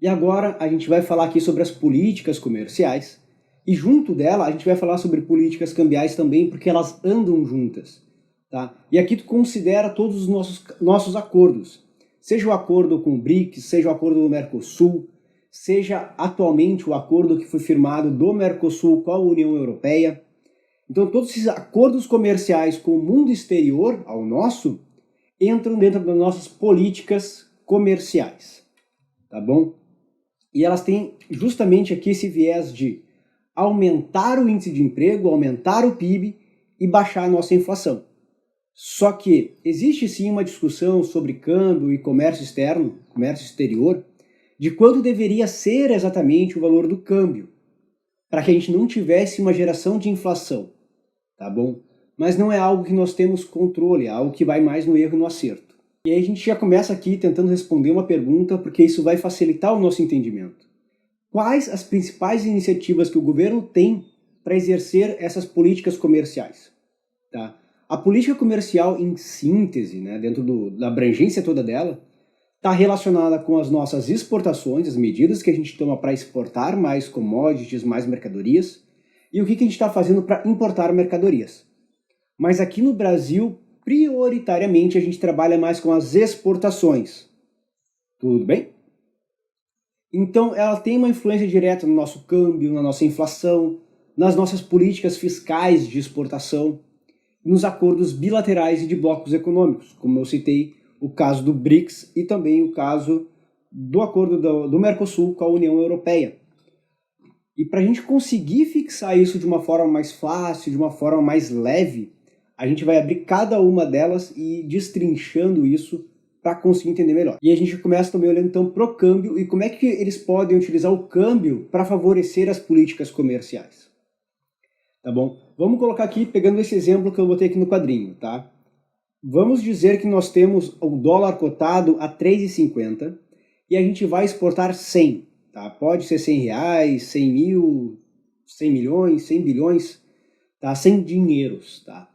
E agora a gente vai falar aqui sobre as políticas comerciais e junto dela a gente vai falar sobre políticas cambiais também, porque elas andam juntas. Tá? E aqui tu considera todos os nossos acordos, seja o acordo com o BRICS, seja o acordo do Mercosul, seja atualmente o acordo que foi firmado do Mercosul com a União Europeia. Então todos esses acordos comerciais com o mundo exterior ao nosso entram dentro das nossas políticas comerciais, tá bom? E elas têm justamente aqui esse viés de aumentar o índice de emprego, aumentar o PIB e baixar a nossa inflação. Só que existe sim uma discussão sobre câmbio e comércio externo, comércio exterior, de quanto deveria ser exatamente o valor do câmbio, para que a gente não tivesse uma geração de inflação, tá bom? Mas não é algo que nós temos controle, é algo que vai mais no erro e no acerto. E aí a gente já começa aqui tentando responder uma pergunta, porque isso vai facilitar o nosso entendimento. Quais as principais iniciativas que o governo tem para exercer essas políticas comerciais? Tá? A política comercial, em síntese, né, dentro da abrangência toda dela, está relacionada com as nossas exportações, as medidas que a gente toma para exportar mais commodities, mais mercadorias, e o que a gente está fazendo para importar mercadorias. Mas aqui no Brasil, prioritariamente, a gente trabalha mais com as exportações. Tudo bem? Então, ela tem uma influência direta no nosso câmbio, na nossa inflação, nas nossas políticas fiscais de exportação, nos acordos bilaterais e de blocos econômicos, como eu citei o caso do BRICS e também o caso do acordo do Mercosul com a União Europeia. E para a gente conseguir fixar isso de uma forma mais fácil, de uma forma mais leve, a gente vai abrir cada uma delas e ir destrinchando isso para conseguir entender melhor. E a gente começa também olhando então para o câmbio e como é que eles podem utilizar o câmbio para favorecer as políticas comerciais. Tá bom? Vamos colocar aqui, pegando esse exemplo que eu botei aqui no quadrinho, tá? Vamos dizer que nós temos o dólar cotado a 3,50 e a gente vai exportar 100, tá? Pode ser 100 reais, 100 mil, 100 milhões, 100 bilhões, tá? 100 dinheiros, tá?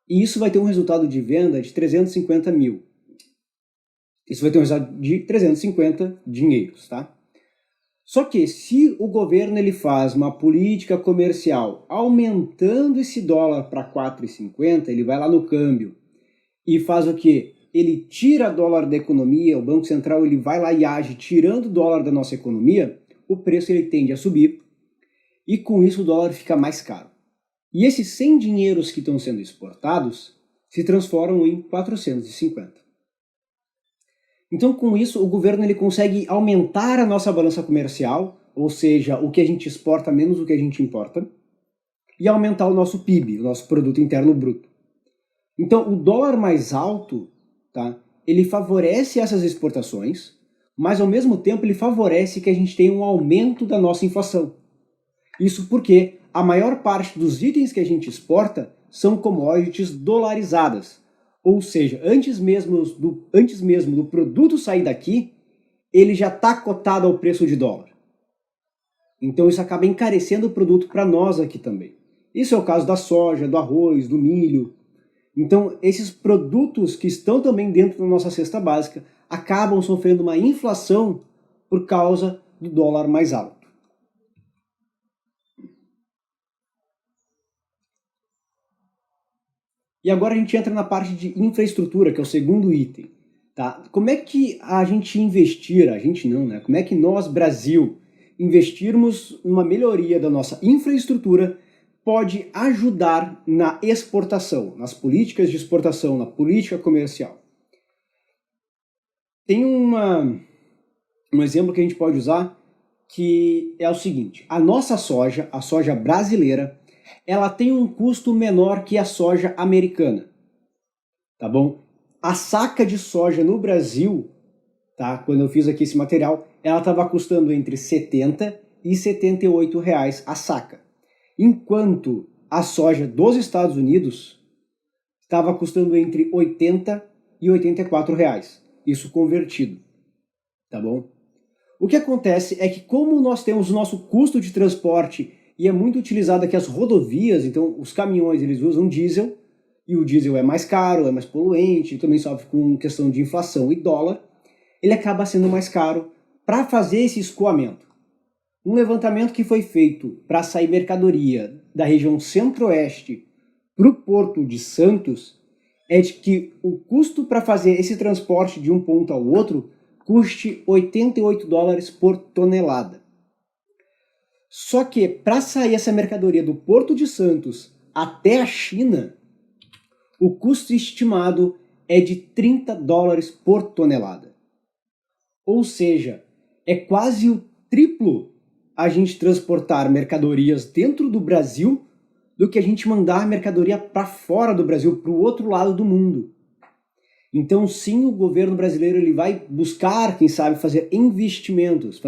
E isso vai ter um resultado de venda de 350 mil. Isso vai ter um resultado de 350 dinheiros, tá? Só que se o governo ele faz uma política comercial aumentando esse dólar para 4,50, ele vai lá no câmbio e faz o quê? Ele tira dólar da economia, o Banco Central ele vai lá e age tirando dólar da nossa economia, o preço ele tende a subir e com isso o dólar fica mais caro. E esses 100 dinheiros que estão sendo exportados se transformam em 450. Então, com isso, o governo ele consegue aumentar a nossa balança comercial, ou seja, o que a gente exporta menos o que a gente importa, e aumentar o nosso PIB, o nosso Produto Interno Bruto. Então, o dólar mais alto, tá, ele favorece essas exportações, mas ao mesmo tempo ele favorece que a gente tenha um aumento da nossa inflação. Isso porque a maior parte dos itens que a gente exporta são commodities dolarizadas. Ou seja, antes mesmo do produto sair daqui, ele já está cotado ao preço de dólar. Então isso acaba encarecendo o produto para nós aqui também. Isso é o caso da soja, do arroz, do milho. Então esses produtos que estão também dentro da nossa cesta básica acabam sofrendo uma inflação por causa do dólar mais alto. E agora a gente entra na parte de infraestrutura, que é o segundo item. Tá? Como é que a gente investir, a gente não, né? Como é que nós, Brasil, investirmos numa melhoria da nossa infraestrutura pode ajudar na exportação, nas políticas de exportação, na política comercial? Tem um exemplo que a gente pode usar que é o seguinte: a nossa soja, a soja brasileira, ela tem um custo menor que a soja americana, tá bom? A saca de soja no Brasil, tá? Quando eu fiz aqui esse material, ela estava custando entre 70 e 78 reais a saca, enquanto a soja dos Estados Unidos estava custando entre 80 e 84 reais, isso convertido, tá bom? O que acontece é que como nós temos o nosso custo de transporte e é muito utilizado aqui as rodovias, então os caminhões eles usam diesel, e o diesel é mais caro, é mais poluente, também sofre com questão de inflação e dólar, ele acaba sendo mais caro para fazer esse escoamento. Um levantamento que foi feito para sair mercadoria da região centro-oeste para o Porto de Santos é de que o custo para fazer esse transporte de um ponto ao outro custe $88 por tonelada. Só que para sair essa mercadoria do Porto de Santos até a China, o custo estimado é de $30 por tonelada. Ou seja, é quase o triplo a gente transportar mercadorias dentro do Brasil do que a gente mandar mercadoria para fora do Brasil, para o outro lado do mundo. Então sim, o governo brasileiro ele vai buscar, quem sabe, fazer investimentos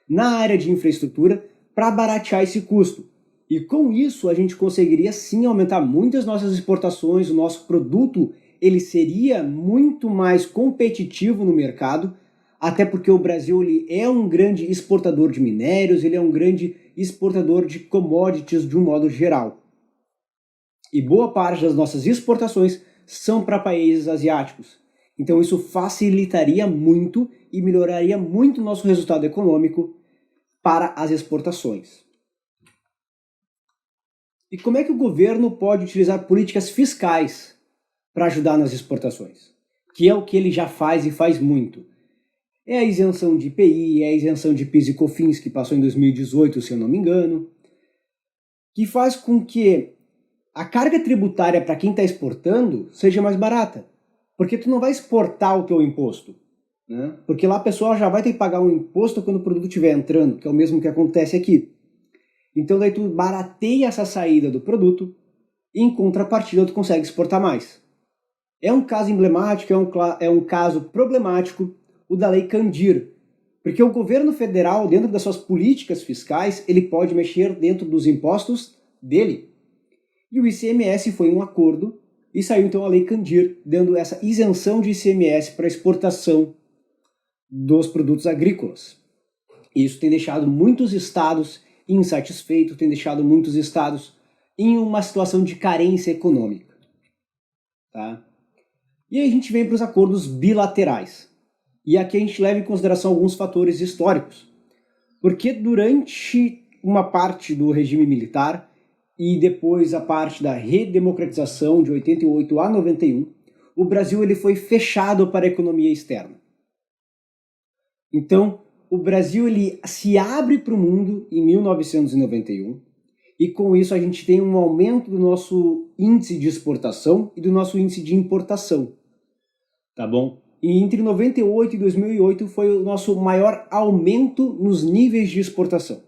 na área de infraestrutura para baratear esse custo. E com isso a gente conseguiria sim aumentar muito as nossas exportações, o nosso produto ele seria muito mais competitivo no mercado, até porque o Brasil ele é um grande exportador de minérios, ele é um grande exportador de commodities de um modo geral. E boa parte das nossas exportações são para países asiáticos. Então isso facilitaria muito e melhoraria muito o nosso resultado econômico para as exportações. E como é que o governo pode utilizar políticas fiscais para ajudar nas exportações? Que é o que ele já faz e faz muito. É a isenção de IPI, é a isenção de PIS e COFINS, que passou em 2018, se eu não me engano, que faz com que a carga tributária para quem está exportando seja mais barata. Porque tu não vai exportar o teu imposto, né? Porque lá a pessoa já vai ter que pagar um imposto quando o produto estiver entrando, que é o mesmo que acontece aqui. Então daí tu barateia essa saída do produto e em contrapartida tu consegue exportar mais. É um caso emblemático, é um caso problemático, o da Lei Candir, porque o governo federal, dentro das suas políticas fiscais, ele pode mexer dentro dos impostos dele. E o ICMS foi um acordo e saiu então a Lei Candir, dando essa isenção de ICMS para exportação dos produtos agrícolas. Isso tem deixado muitos estados insatisfeitos, tem deixado muitos estados em uma situação de carência econômica. Tá? E aí a gente vem para os acordos bilaterais. E aqui a gente leva em consideração alguns fatores históricos. Porque durante uma parte do regime militar e depois a parte da redemocratização de 88 a 91, o Brasil ele foi fechado para a economia externa. Então, o Brasil ele se abre para o mundo em 1991 e com isso a gente tem um aumento do nosso índice de exportação e do nosso índice de importação. Tá bom? E entre 98 e 2008 foi o nosso maior aumento nos níveis de exportação.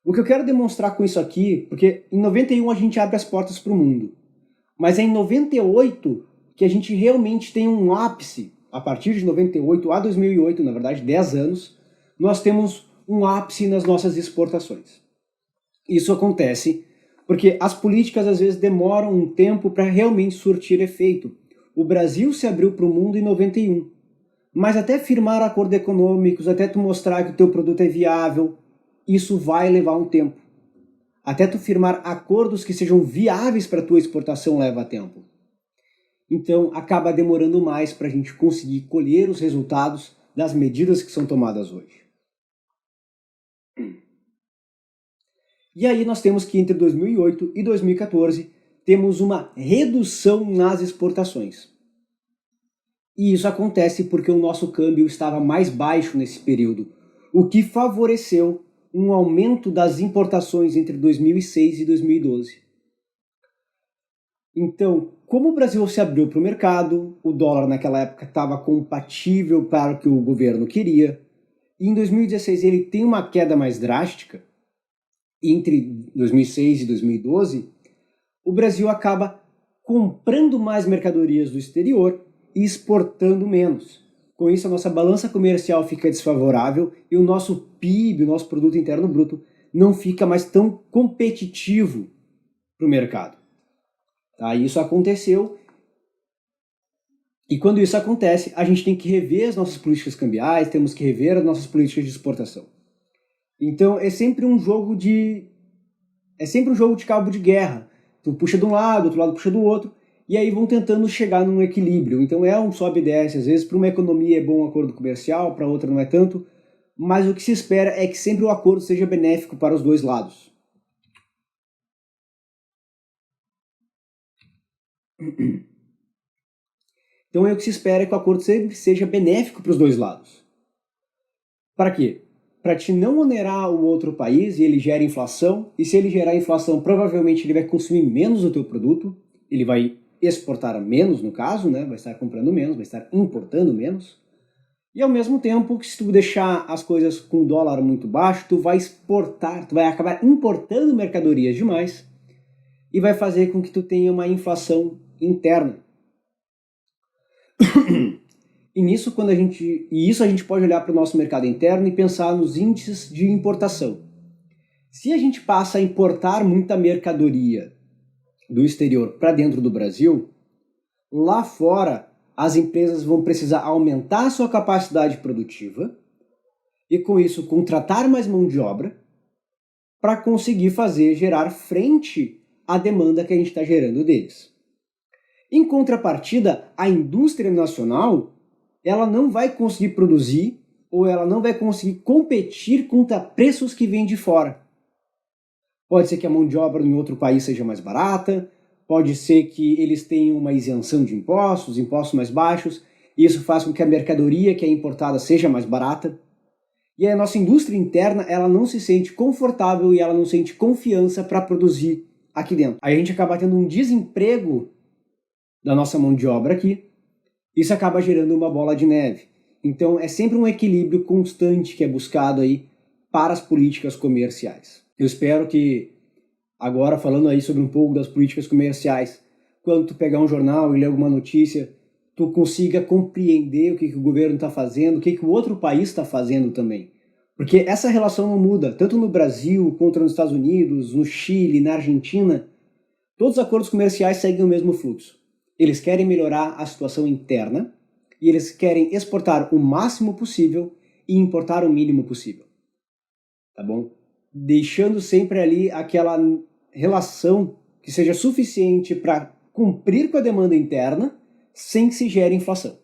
O que eu quero demonstrar com isso aqui, porque em 91 a gente abre as portas para o mundo, mas é em 98 que a gente realmente tem um ápice, a partir de 98 a 2008, na verdade 10 anos, nós temos um ápice nas nossas exportações. Isso acontece porque as políticas às vezes demoram um tempo para realmente surtir efeito. O Brasil se abriu para o mundo em 91, mas até firmar acordos econômicos, até tu mostrar que o teu produto é viável, isso vai levar um tempo. Até tu firmar acordos que sejam viáveis para a tua exportação leva tempo. Então acaba demorando mais para a gente conseguir colher os resultados das medidas que são tomadas hoje. E aí nós temos que entre 2008 e 2014 temos uma redução nas exportações. E isso acontece porque o nosso câmbio estava mais baixo nesse período, o que favoreceu um aumento das importações entre 2006 e 2012. Então, como o Brasil se abriu para o mercado, o dólar naquela época estava compatível para o que o governo queria, e em 2016 ele tem uma queda mais drástica, entre 2006 e 2012, o Brasil acaba comprando mais mercadorias do exterior e exportando menos. Com isso, a nossa balança comercial fica desfavorável e o nosso PIB, o nosso Produto Interno Bruto, não fica mais tão competitivo para o mercado. Tá? Isso aconteceu e quando isso acontece, a gente tem que rever as nossas políticas cambiais, temos que rever as nossas políticas de exportação. Então é sempre um jogo de cabo de guerra. Tu puxa de um lado, outro lado puxa do outro, e aí vão tentando chegar num equilíbrio. Então é um sobe e desce, às vezes para uma economia é bom um acordo comercial, para outra não é tanto, mas o que se espera é que sempre o acordo seja benéfico para os dois lados. Então é o que se espera que o acordo sempre seja benéfico para os dois lados. Para quê? Para te não onerar o outro país e ele gera inflação, e se ele gerar inflação, provavelmente ele vai consumir menos o teu produto, ele vai exportar menos no caso, né? Vai estar comprando menos, vai estar importando menos. E ao mesmo tempo que se tu deixar as coisas com dólar muito baixo, tu vai exportar, tu vai acabar importando mercadorias demais e vai fazer com que tu tenha uma inflação interna. E isso a gente pode olhar para o nosso mercado interno e pensar nos índices de importação. Se a gente passa a importar muita mercadoria do exterior para dentro do Brasil, lá fora as empresas vão precisar aumentar a sua capacidade produtiva e com isso contratar mais mão de obra para conseguir gerar frente à demanda que a gente está gerando deles. Em contrapartida, a indústria nacional ela não vai conseguir produzir ou ela não vai conseguir competir contra preços que vêm de fora. Pode ser que a mão de obra em outro país seja mais barata, pode ser que eles tenham uma isenção de impostos, impostos mais baixos, e isso faz com que a mercadoria que é importada seja mais barata. E a nossa indústria interna ela não se sente confortável e ela não sente confiança para produzir aqui dentro. Aí a gente acaba tendo um desemprego da nossa mão de obra aqui. Isso acaba gerando uma bola de neve. Então é sempre um equilíbrio constante que é buscado aí para as políticas comerciais. Eu espero que, agora falando aí sobre um pouco das políticas comerciais, quando tu pegar um jornal e ler alguma notícia, tu consiga compreender o que o governo está fazendo, o que o outro país está fazendo também. Porque essa relação não muda, tanto no Brasil, quanto nos Estados Unidos, no Chile, na Argentina. Todos os acordos comerciais seguem o mesmo fluxo. Eles querem melhorar a situação interna e eles querem exportar o máximo possível e importar o mínimo possível. Tá bom? Deixando sempre ali aquela relação que seja suficiente para cumprir com a demanda interna sem que se gere inflação.